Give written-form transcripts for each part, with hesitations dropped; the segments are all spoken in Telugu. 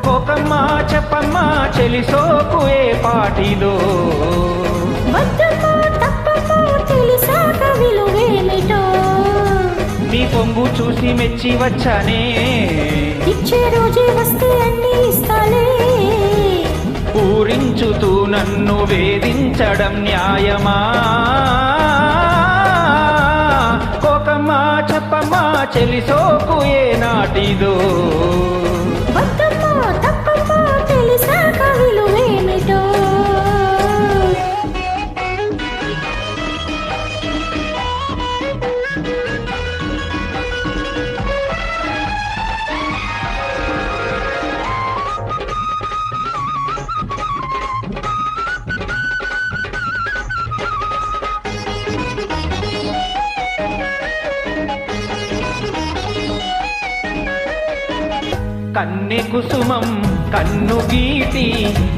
కోకమ్మా చెప్పమ్మా చెలిసోకు ఏ పాటిలో నీ పొంగు చూసి మెచ్చి వచ్చానే ఇచ్చే రోజే వస్తే అన్ని ఇస్తాలే పూరించుతూ నన్ను వేధించడం న్యాయమా కోకమ్మా చెప్పమ్మా చెలిసోకు ఏ నాటిదో తెలిసాక విలువేమిటో కన్నె కుసుమం కన్ను గీటి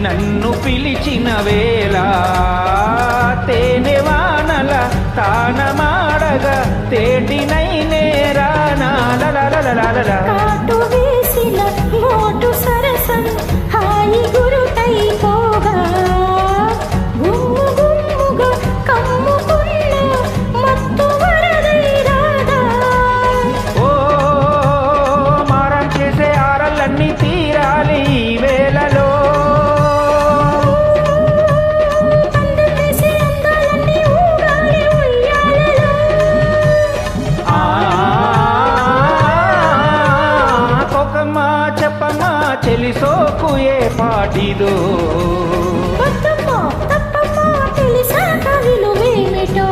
నన్ను పిలిచిన వేళ తేనె వానల తానమాడగా తేటినైనే రానాలలలలలల కాటు వేసిన మోటు సరసం హాయి గురుటైపోగా గుమ్ము గుమ్ముగా కమ్ముకున్న మత్తు వరదై రాదా ఓ మారం చేసే ఆరలన్నీ తీరాలి ఈ వేళలో అందమేసే అందాలన్నీ ఊగాలి ఉయ్యాలలో ఆ కోకమ్మా చెప్పమ్మా చెలిసోకు ఏ పాటిదో వద్దమ్మా తప్పమ్మా తెలిసాక విలువేమిటో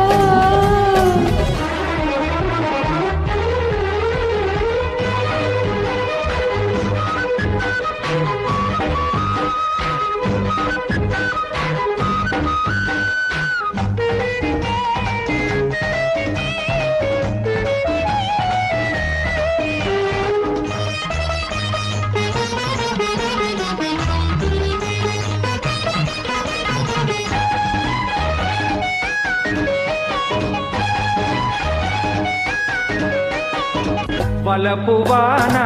వలపు వాన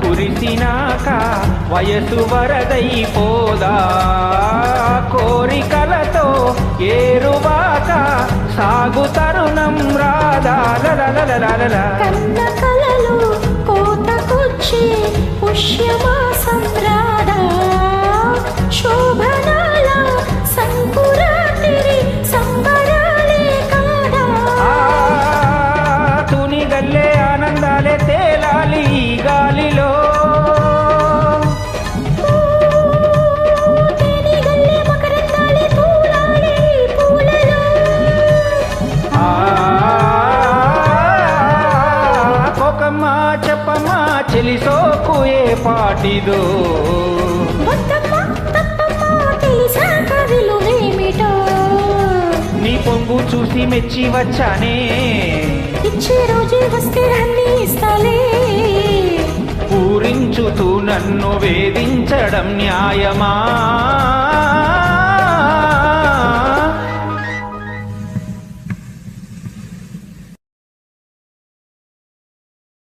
కురిసినాక వయసు వరదైపోదా కోరికలతో ఏరువాక సాగు తరుణం రాదా లలలలలల కన్న కలలు కోతకొచ్చి పుష్యమాసం రాదా శోభనాల సంకురాతిరి సంబరాలే కాదా తుని గల్లే ఆనందాలే తేలాలి ఈ గాలిలో తేనెగల్లే మకరందాలే తూలాలి పూలలో కోకమ్మా చెప్పమ్మా చెలిసోకు ఏ పాటిదో వద్దమ్మా తప్పమ్మా తెలిసాక విలువేమిటో నీ పొంగు చూసి మెచ్చి వచ్చానే ఇచ్చే రోజే వస్తే అన్ని ఇస్తాలే పూరించుతూ నన్ను వేధించడం న్యాయమా